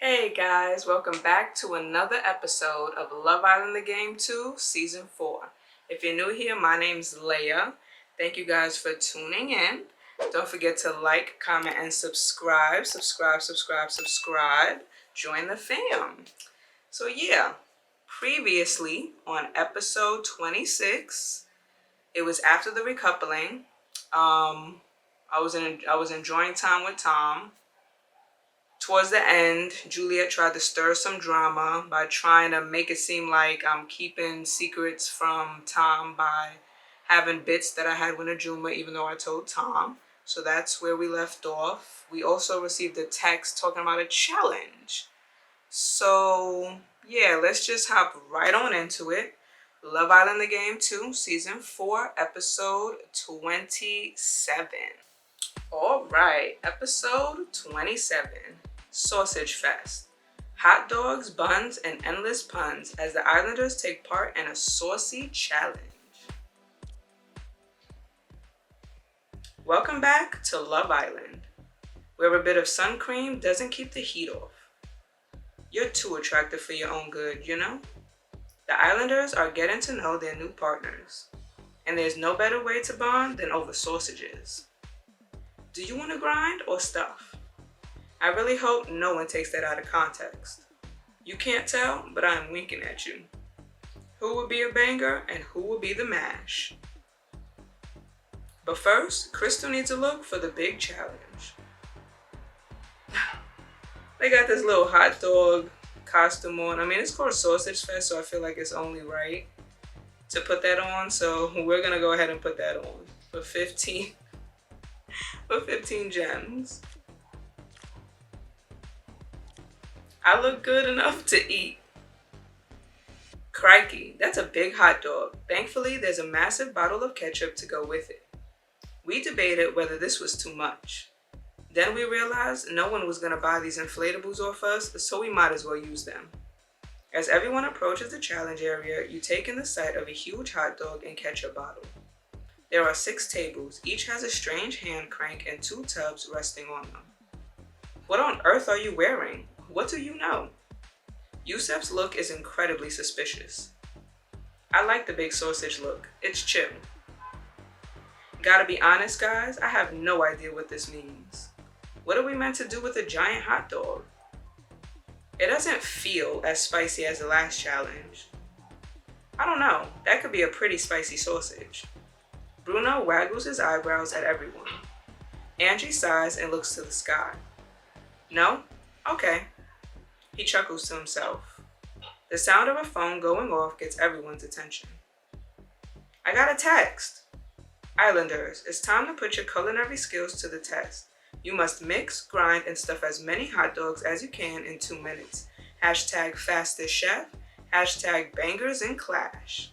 Hey guys, welcome back to another episode of Love Island The Game 2 Season 4. If you're new here, my name's Leia. Thank you guys for tuning in. Don't forget to like, comment, and subscribe. Subscribe. Join the fam. So yeah, previously on episode 26, it was after the recoupling. I was enjoying time with Tom. Towards the end, Juliet tried to stir some drama by trying to make it seem like I'm keeping secrets from Tom by having bits that I had with Najuma, even though I told Tom. So that's where we left off. We also received a text talking about a challenge. So yeah, let's just hop right on into it. Love Island The Game 2, Season 4, Episode 27. All right, Episode 27. Sausage Fest. Hot dogs, buns, and endless puns as the Islanders take part in a saucy challenge. Welcome back to Love Island, where a bit of sun cream doesn't keep the heat off. You're too attractive for your own good, you know? The Islanders are getting to know their new partners, and there's no better way to bond than over sausages. Do you want to grind or stuff? I really hope no one takes that out of context. You can't tell, but I'm winking at you. Who will be a banger and who will be the mash? But first, Crystal needs a look for the big challenge. They got this little hot dog costume on. I mean, it's called Sausage Fest, so I feel like it's only right to put that on. So we're gonna go ahead and put that on for 15 gems. I look good enough to eat. Crikey, that's a big hot dog. Thankfully, there's a massive bottle of ketchup to go with it. We debated whether this was too much. Then we realized no one was going to buy these inflatables off us, so we might as well use them. As everyone approaches the challenge area, you take in the sight of a huge hot dog and ketchup bottle. There are 6 tables, each has a strange hand crank and 2 tubs resting on them. What on earth are you wearing? What do you know? Yusef's look is incredibly suspicious. I like the big sausage look. It's chill. Gotta be honest, guys, I have no idea what this means. What are we meant to do with a giant hot dog? It doesn't feel as spicy as the last challenge. I don't know, that could be a pretty spicy sausage. Bruno waggles his eyebrows at everyone. Angie sighs and looks to the sky. No? Okay. He chuckles to himself. The sound of a phone going off gets everyone's attention. I got a text. Islanders, it's time to put your culinary skills to the test. You must mix, grind, and stuff as many hot dogs as you can in 2 minutes. Hashtag fastest chef. Hashtag bangers and clash.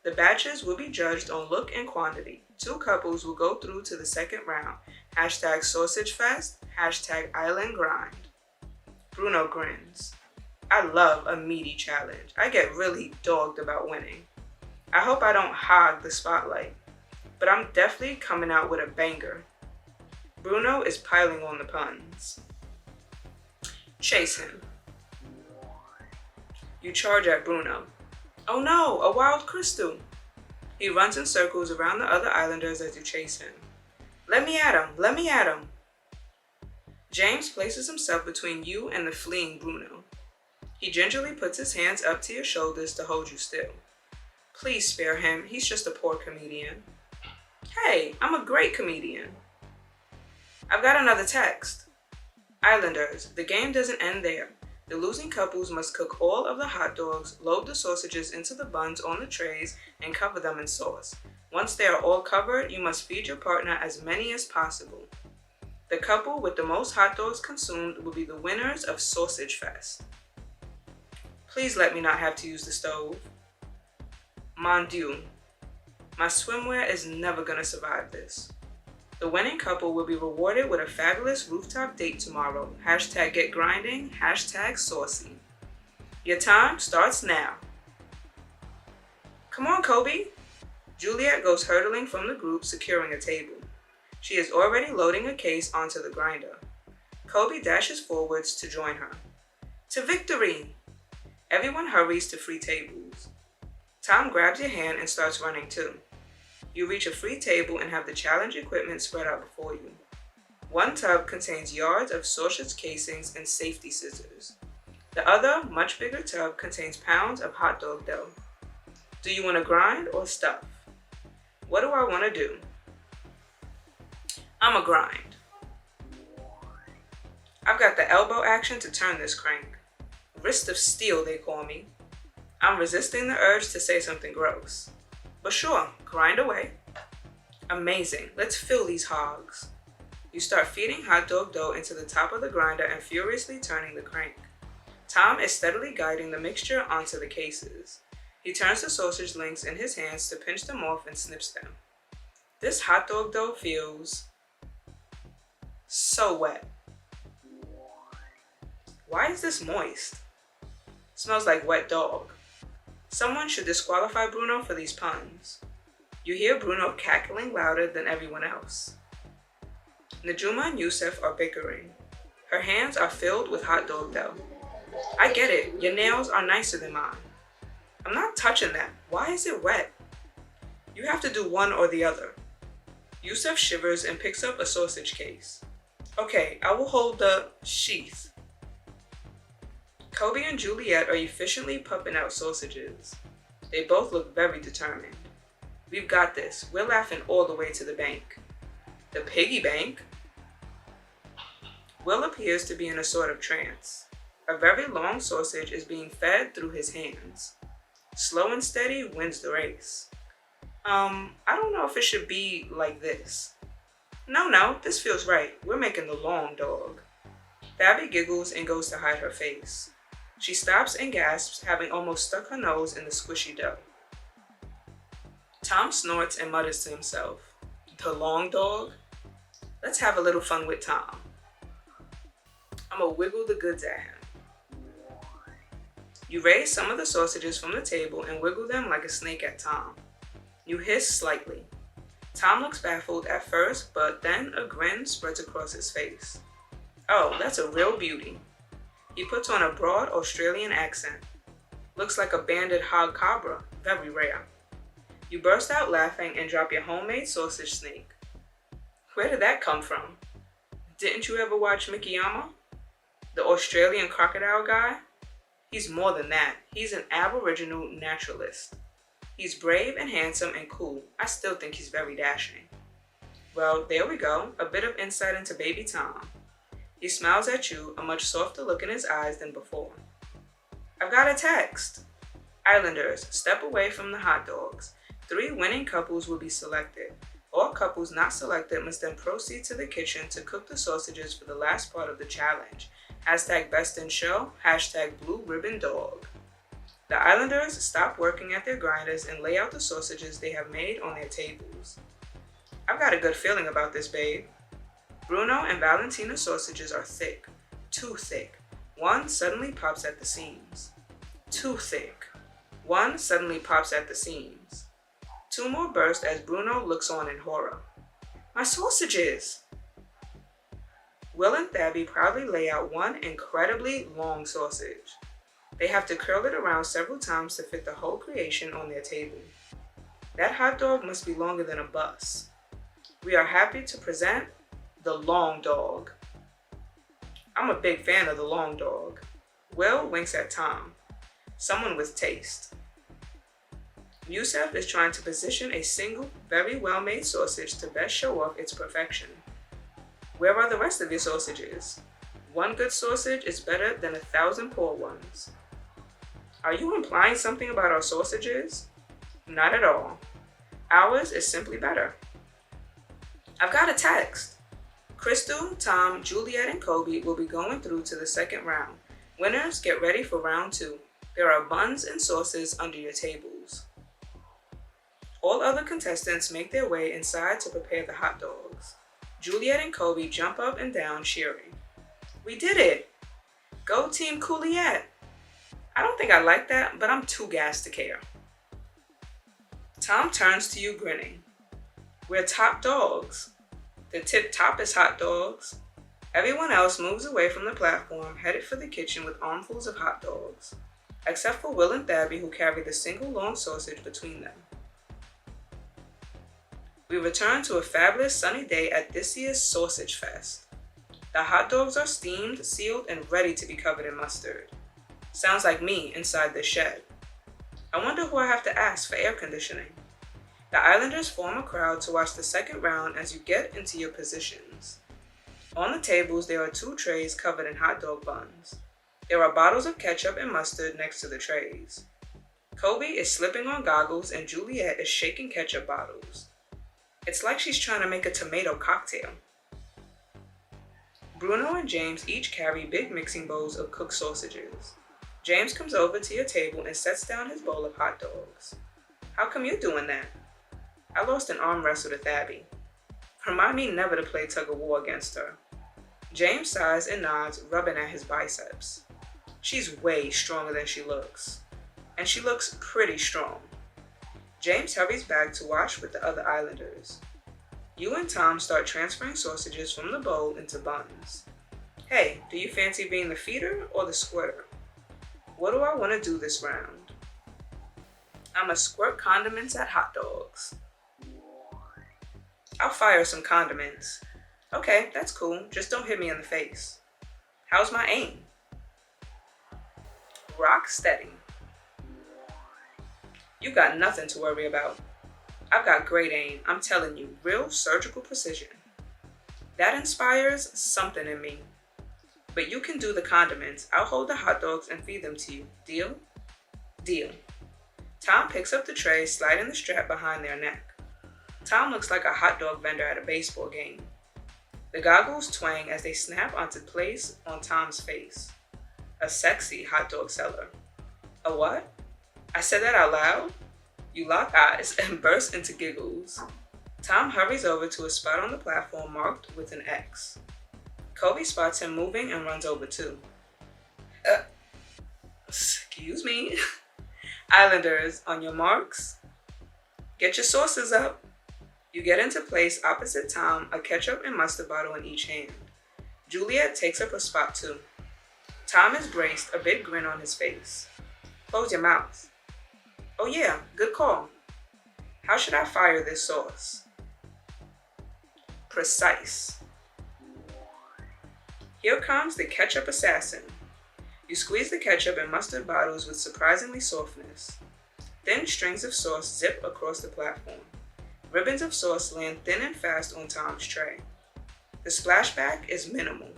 The batches will be judged on look and quantity. 2 couples will go through to the second round. Hashtag sausage fest. Hashtag island grind. Bruno grins. I love a meaty challenge. I get really dogged about winning. I hope I don't hog the spotlight, but I'm definitely coming out with a banger. Bruno is piling on the puns. Chase him. You charge at Bruno. Oh no, a wild crystal. He runs in circles around the other islanders as you chase him. Let me at him. James places himself between you and the fleeing Bruno. He gingerly puts his hands up to your shoulders to hold you still. Please spare him, he's just a poor comedian. Hey, I'm a great comedian. I've got another text. Islanders, the game doesn't end there. The losing couples must cook all of the hot dogs, load the sausages into the buns on the trays, and cover them in sauce. Once they are all covered, you must feed your partner as many as possible. The couple with the most hot dogs consumed will be the winners of Sausage Fest. Please let me not have to use the stove. Mon Dieu, my swimwear is never gonna survive this. The winning couple will be rewarded with a fabulous rooftop date tomorrow. Hashtag get grinding, hashtag saucy. Your time starts now. Come on, Kobe. Juliet goes hurtling from the group, securing a table. She is already loading a case onto the grinder. Kobe dashes forwards to join her. To victory! Everyone hurries to free tables. Tom grabs your hand and starts running too. You reach a free table and have the challenge equipment spread out before you. One tub contains yards of sausage casings and safety scissors. The other, much bigger tub contains pounds of hot dog dough. Do you want to grind or stuff? What do I want to do? I'm a grind. I've got the elbow action to turn this crank. Wrist of steel, they call me. I'm resisting the urge to say something gross. But sure, grind away. Amazing, let's fill these hogs. You start feeding hot dog dough into the top of the grinder and furiously turning the crank. Tom is steadily guiding the mixture onto the cases. He turns the sausage links in his hands to pinch them off and snips them. This hot dog dough feels so wet. Why is this moist? Smells like wet dog. Someone should disqualify Bruno for these puns. You hear Bruno cackling louder than everyone else. Najuma and Yusuf are bickering. Her hands are filled with hot dog dough. I get it, your nails are nicer than mine. I'm not touching that. Why is it wet? You have to do one or the other. Yusuf shivers and picks up a sausage case. Okay, I will hold the sheath. Kobe and Juliet are efficiently pumping out sausages. They both look very determined. We've got this. We're laughing all the way to the bank. The piggy bank? Will appears to be in a sort of trance. A very long sausage is being fed through his hands. Slow and steady wins the race. I don't know if it should be like this. No, this feels right. We're making the long dog. Babby giggles and goes to hide her face. She stops and gasps, having almost stuck her nose in the squishy dough. Tom snorts and mutters to himself, the long dog? Let's have a little fun with Tom. I'ma wiggle the goods at him. You raise some of the sausages from the table and wiggle them like a snake at Tom. You hiss slightly. Tom looks baffled at first, but then a grin spreads across his face. Oh, that's a real beauty. He puts on a broad Australian accent. Looks like a banded hog cobra, very rare. You burst out laughing and drop your homemade sausage snake. Where did that come from? Didn't you ever watch Mikiyama? The Australian crocodile guy? He's more than that. He's an Aboriginal naturalist. He's brave and handsome and cool. I still think he's very dashing. Well, there we go. A bit of insight into baby Tom. He smiles at you, a much softer look in his eyes than before. I've got a text. Islanders, step away from the hot dogs. 3 winning couples will be selected. All couples not selected must then proceed to the kitchen to cook the sausages for the last part of the challenge. #BestInShow, #BlueRibbonDog. The Islanders stop working at their grinders and lay out the sausages they have made on their tables. I've got a good feeling about this, babe. Bruno and Valentina's sausages are thick, too thick. One suddenly pops at the seams. Too thick. One suddenly pops at the seams. 2 more burst as Bruno looks on in horror. My sausages! Will and Thabby proudly lay out one incredibly long sausage. They have to curl it around several times to fit the whole creation on their table. That hot dog must be longer than a bus. We are happy to present the long dog. I'm a big fan of the long dog. Will winks at Tom. Someone with taste. Yusuf is trying to position a single, very well-made sausage to best show off its perfection. Where are the rest of your sausages? One good sausage is better than 1,000 poor ones. Are you implying something about our sausages? Not at all. Ours is simply better. I've got a text. Crystal, Tom, Juliet, and Kobe will be going through to the second round. Winners, get ready for round 2. There are buns and sauces under your tables. All other contestants make their way inside to prepare the hot dogs. Juliet and Kobe jump up and down cheering. We did it! Go Team Juliet! I don't think I like that, but I'm too gassed to care. Tom turns to you grinning. We're top dogs. The tip top is hot dogs. Everyone else moves away from the platform, headed for the kitchen with armfuls of hot dogs, except for Will and Thabby, who carry the single long sausage between them. We return to a fabulous sunny day at this year's Sausage Fest. The hot dogs are steamed, sealed, and ready to be covered in mustard. Sounds like me inside this shed. I wonder who I have to ask for air conditioning. The Islanders form a crowd to watch the second round as you get into your positions. On the tables, there are 2 trays covered in hot dog buns. There are bottles of ketchup and mustard next to the trays. Kobe is slipping on goggles and Juliet is shaking ketchup bottles. It's like she's trying to make a tomato cocktail. Bruno and James each carry big mixing bowls of cooked sausages. James comes over to your table and sets down his bowl of hot dogs. How come you're doing that? I lost an arm wrestle to Thabby. Remind me never to play tug of war against her. James sighs and nods, rubbing at his biceps. She's way stronger than she looks. And she looks pretty strong. James hurries back to wash with the other Islanders. You and Tom start transferring sausages from the bowl into buns. Hey, do you fancy being the feeder or the squirter? What do I want to do this round? I'ma squirt condiments at hot dogs. I'll fire some condiments. Okay, that's cool. Just don't hit me in the face. How's my aim? Rock steady. You got nothing to worry about. I've got great aim. I'm telling you, real surgical precision. That inspires something in me. But you can do the condiments. I'll hold the hot dogs and feed them to you. Deal? Deal. Tom picks up the tray, sliding the strap behind their neck. Tom looks like a hot dog vendor at a baseball game. The goggles twang as they snap onto place on Tom's face. A sexy hot dog seller. A what? I said that out loud? You lock eyes and burst into giggles. Tom hurries over to a spot on the platform marked with an X. Kobe spots him moving and runs over too. Excuse me. Islanders, on your marks. Get your sauces up. You get into place opposite Tom, a ketchup and mustard bottle in each hand. Juliet takes up her spot too. Tom is braced, a big grin on his face. Close your mouth. Oh yeah, good call. How should I fire this sauce? Precise. Here comes the ketchup assassin. You squeeze the ketchup and mustard bottles with surprisingly softness. Thin strings of sauce zip across the platform. Ribbons of sauce land thin and fast on Tom's tray. The splashback is minimal.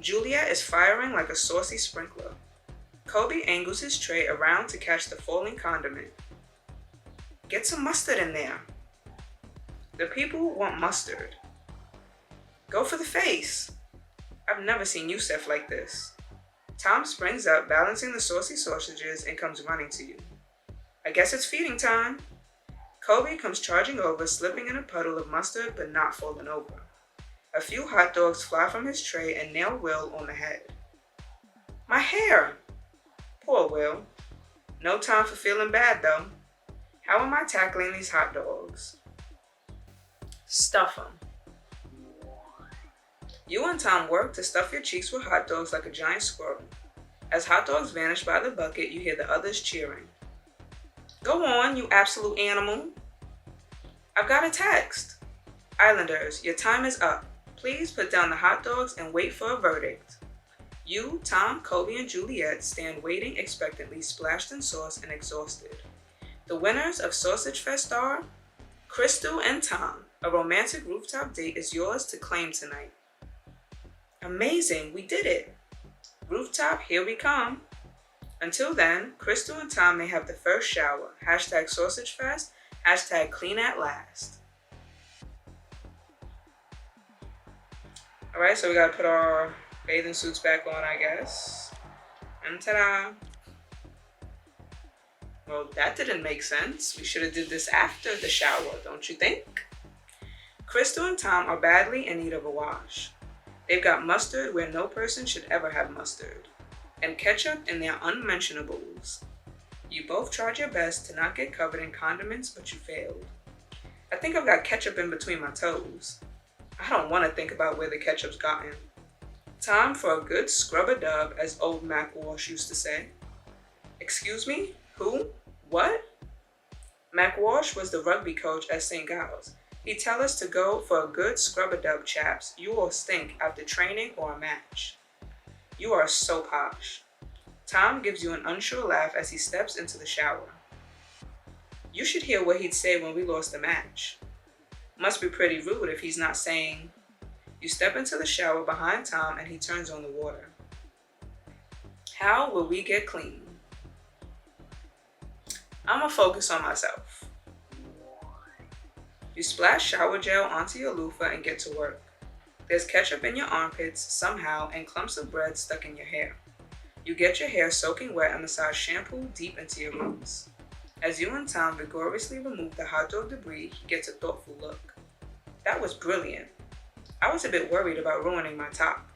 Julia is firing like a saucy sprinkler. Kobe angles his tray around to catch the falling condiment. Get some mustard in there. The people want mustard. Go for the face. I've never seen Yusef like this. Tom springs up, balancing the saucy sausages, and comes running to you. I guess it's feeding time. Kobe comes charging over, slipping in a puddle of mustard but not falling over. A few hot dogs fly from his tray and nail Will on the head. My hair! Poor Will. No time for feeling bad though. How am I tackling these hot dogs? Stuff them. You and Tom work to stuff your cheeks with hot dogs like a giant squirrel. As hot dogs vanish by the bucket, you hear the others cheering. Go on, you absolute animal. I've got a text. Islanders, your time is up. Please put down the hot dogs and wait for a verdict. You, Tom, Kobe, and Juliet stand waiting expectantly, splashed in sauce and exhausted. The winners of Sausage Fest are Crystal and Tom. A romantic rooftop date is yours to claim tonight. Amazing, we did it. Rooftop, here we come. Until then, Crystal and Tom may have the first shower. Hashtag Sausage Fest. Hashtag clean at last. Alright, so we gotta put our bathing suits back on, I guess. And ta-da! Well, that didn't make sense. We should have did this after the shower, don't you think? Crystal and Tom are badly in need of a wash. They've got mustard where no person should ever have mustard, and ketchup in their unmentionables. You both tried your best to not get covered in condiments, but you failed. I think I've got ketchup in between my toes. I don't want to think about where the ketchup's gotten. Time for a good scrub-a-dub, as old Mac Walsh used to say. Excuse me? Who? What? Mac Walsh was the rugby coach at St. Giles. He'd tell us to go for a good scrub-a-dub, chaps. You all stink after training or a match. You are so posh. Tom gives you an unsure laugh as he steps into the shower. You should hear what he'd say when we lost the match. Must be pretty rude if he's not saying. You step into the shower behind Tom and he turns on the water. How will we get clean? I'ma focus on myself. You splash shower gel onto your loofah and get to work. There's ketchup in your armpits somehow and clumps of bread stuck in your hair. You get your hair soaking wet and massage shampoo deep into your roots. As you and Tom vigorously remove the hot dog debris, he gets a thoughtful look. That was brilliant. I was a bit worried about ruining my top.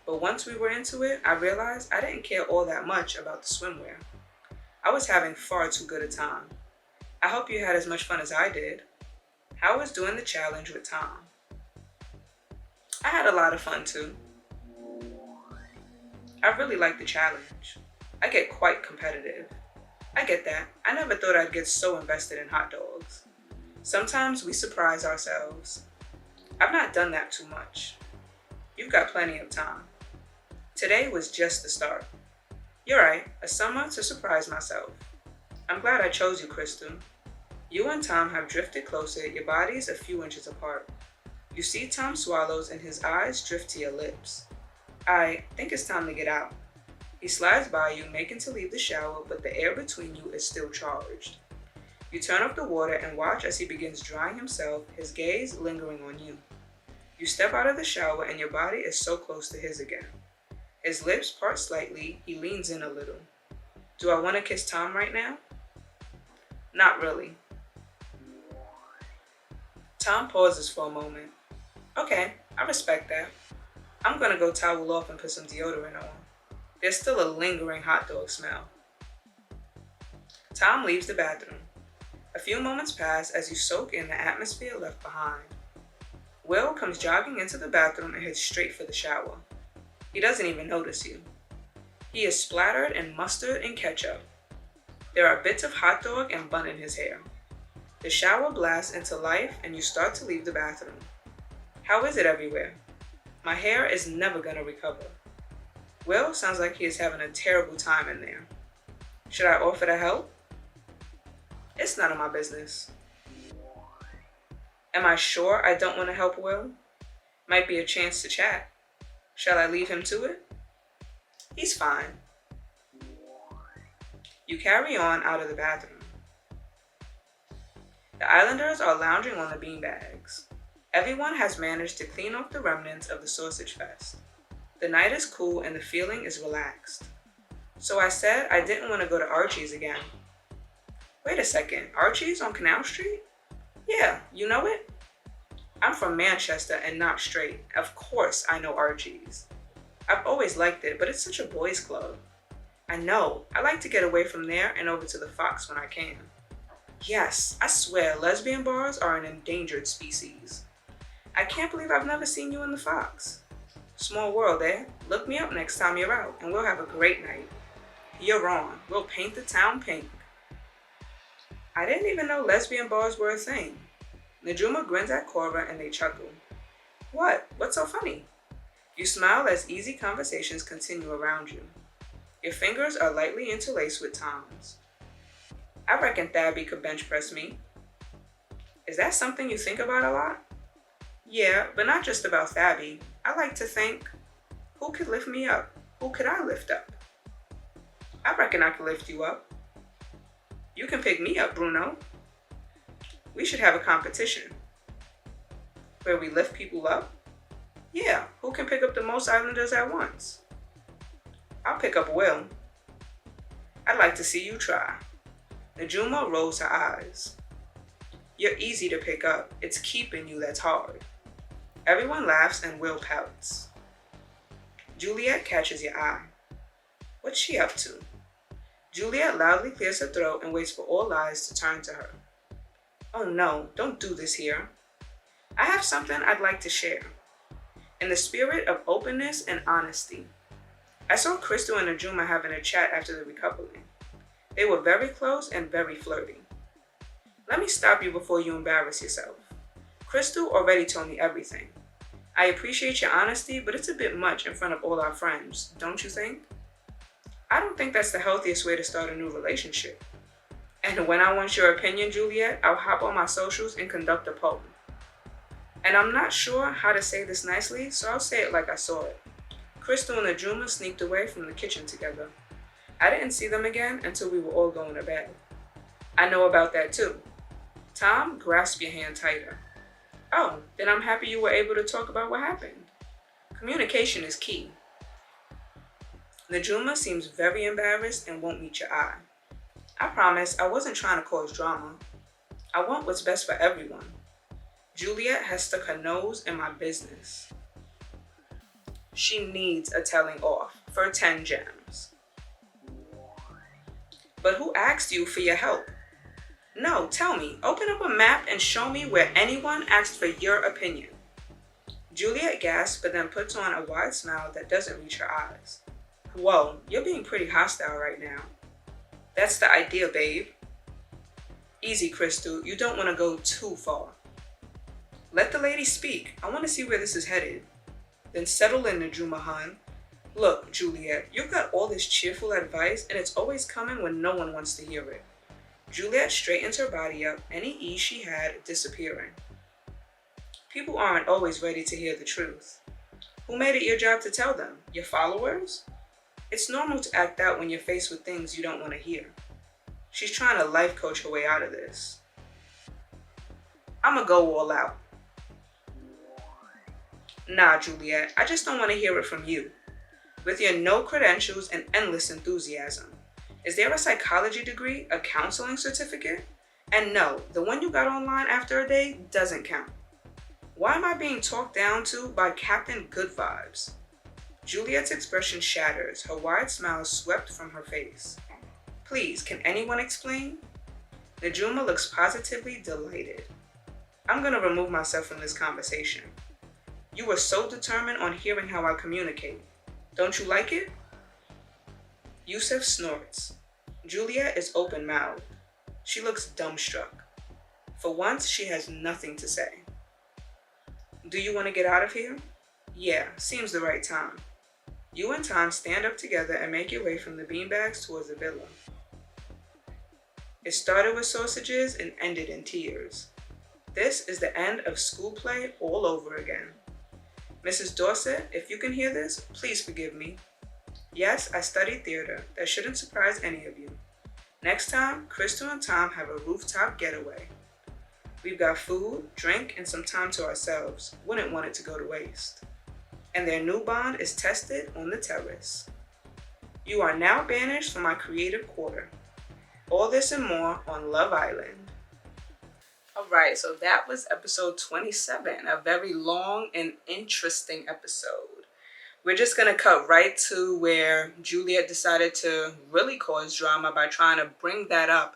But once we were into it, I realized I didn't care all that much about the swimwear. I was having far too good a time. I hope you had as much fun as I did. How was doing the challenge with Tom? I had a lot of fun too. I really like the challenge. I get quite competitive. I get that. I never thought I'd get so invested in hot dogs. Sometimes we surprise ourselves. I've not done that too much. You've got plenty of time. Today was just the start. You're right, a summer to surprise myself. I'm glad I chose you, Crystal. You and Tom have drifted closer, your bodies a few inches apart. You see Tom swallows and his eyes drift to your lips. I think it's time to get out. He slides by you, making to leave the shower, but the air between you is still charged. You turn off the water and watch as he begins drying himself, his gaze lingering on you. You step out of the shower and your body is so close to his again. His lips part slightly, he leans in a little. Do I want to kiss Tom right now? Not really. Tom pauses for a moment. Okay, I respect that. I'm gonna go towel off and put some deodorant on. There's still a lingering hot dog smell. Tom leaves the bathroom. A few moments pass as you soak in the atmosphere left behind. Will comes jogging into the bathroom and heads straight for the shower. He doesn't even notice you. He is splattered in mustard and ketchup. There are bits of hot dog and bun in his hair. The shower blasts into life and you start to leave the bathroom. How is it everywhere? My hair is never gonna recover. Will sounds like he is having a terrible time in there. Should I offer to help? It's none of my business. Am I sure I don't want to help Will? Might be a chance to chat. Shall I leave him to it? He's fine. You carry on out of the bathroom. The Islanders are lounging on the beanbags. Everyone has managed to clean off the remnants of the sausage fest. The night is cool and the feeling is relaxed. So I said I didn't want to go to Archie's again. Wait a second, Archie's on Canal Street? Yeah, you know it? I'm from Manchester and not straight. Of course I know Archie's. I've always liked it, but it's such a boys' club. I know, I like to get away from there and over to the Fox when I can. Yes, I swear lesbian bars are an endangered species. I can't believe I've never seen you in the Fox. Small world, eh? Look me up next time you're out and we'll have a great night. You're on. We'll paint the town pink. I didn't even know lesbian bars were a thing. Najuma grins at Cora and they chuckle. What? What's so funny? You smile as easy conversations continue around you. Your fingers are lightly interlaced with Tom's. I reckon Thabby could bench press me. Is that something you think about a lot? Yeah, but not just about Thabby. I like to think, who could lift me up? Who could I lift up? I reckon I could lift you up. You can pick me up, Bruno. We should have a competition. Where we lift people up? Yeah, who can pick up the most Islanders at once? I'll pick up Will. I'd like to see you try. Najuma rolls her eyes. You're easy to pick up. It's keeping you that's hard. Everyone laughs and Will pouts. Juliet catches your eye. What's she up to? Juliet loudly clears her throat and waits for all eyes to turn to her. Oh no, don't do this here. I have something I'd like to share. in the spirit of openness and honesty. I saw Crystal and Najuma having a chat after the recoupling. They were very close and very flirty. Let me stop you before you embarrass yourself. Crystal already told me everything. I appreciate your honesty, but it's a bit much in front of all our friends, don't you think? I don't think that's the healthiest way to start a new relationship. And when I want your opinion, Juliet, I'll hop on my socials and conduct a poll. And I'm not sure how to say this nicely, so I'll say it like I saw it. Crystal and Najuma sneaked away from the kitchen together. I didn't see them again until we were all going to bed. I know about that too. Tom, grasp your hand tighter. Oh, then I'm happy you were able to talk about what happened. Communication is key. Najuma seems very embarrassed and won't meet your eye. I promise I wasn't trying to cause drama. I want what's best for everyone. Juliet has stuck her nose in my business. She needs a telling off for 10 gems. But who asked you for your help? No, tell me. Open up a map and show me where anyone asked for your opinion. Juliet gasps, but then puts on a wide smile that doesn't reach her eyes. Whoa, you're being pretty hostile right now. That's the idea, babe. Easy, Crystal. You don't want to go too far. Let the lady speak. I want to see where this is headed. Then settle in, Najuma hun. Look, Juliet, you've got all this cheerful advice, and it's always coming when no one wants to hear it. Juliet straightens her body up, any ease she had disappearing. People aren't always ready to hear the truth. Who made it your job to tell them? Your followers? It's normal to act out when you're faced with things you don't want to hear. She's trying to life coach her way out of this. I'ma go all out. Nah, Juliet, I just don't want to hear it from you. With your no credentials and endless enthusiasm. Is there a psychology degree, a counseling certificate? And no, the one you got online after a day doesn't count. Why am I being talked down to by Captain Good Vibes? Juliet's expression shatters, her wide smile swept from her face. Please, can anyone explain? Najuma looks positively delighted. I'm gonna remove myself from this conversation. You were so determined on hearing how I communicate. Don't you like it? Yusuf snorts. Juliet is open-mouthed. She looks dumbstruck. For once, she has nothing to say. Do you want to get out of here? Yeah, seems the right time. You and Tom stand up together and make your way from the beanbags towards the villa. It started with sausages and ended in tears. This is the end of school play all over again. Mrs. Dorset, if you can hear this, please forgive me. Yes, I studied theater. That shouldn't surprise any of you. Next time, Crystal and Tom have a rooftop getaway. We've got food, drink, and some time to ourselves. Wouldn't want it to go to waste. And their new bond is tested on the terrace. You are now banished from my creative quarter. All this and more on Love Island. Alright, so that was episode 27, a very long and interesting episode. We're just going to cut right to where Juliet decided to really cause drama by trying to bring that up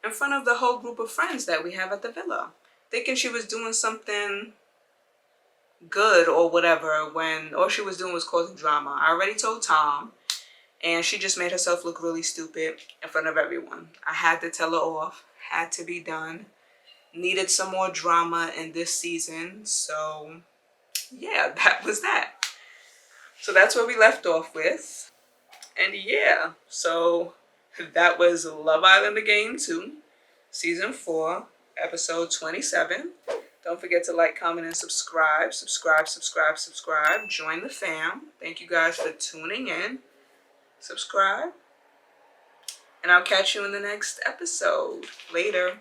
in front of the whole group of friends that we have at the villa. Thinking she was doing something good or whatever when all she was doing was causing drama. I already told Tom, and she just made herself look really stupid in front of everyone. I had to tell her off. Had to be done. Needed some more drama in this season. So, yeah, that was that. So that's where we left off with. And yeah, so that was Love Island Again 2, Season 4, Episode 27. Don't forget to like, comment, and subscribe. Subscribe. Join the fam. Thank you guys for tuning in. Subscribe. And I'll catch you in the next episode. Later.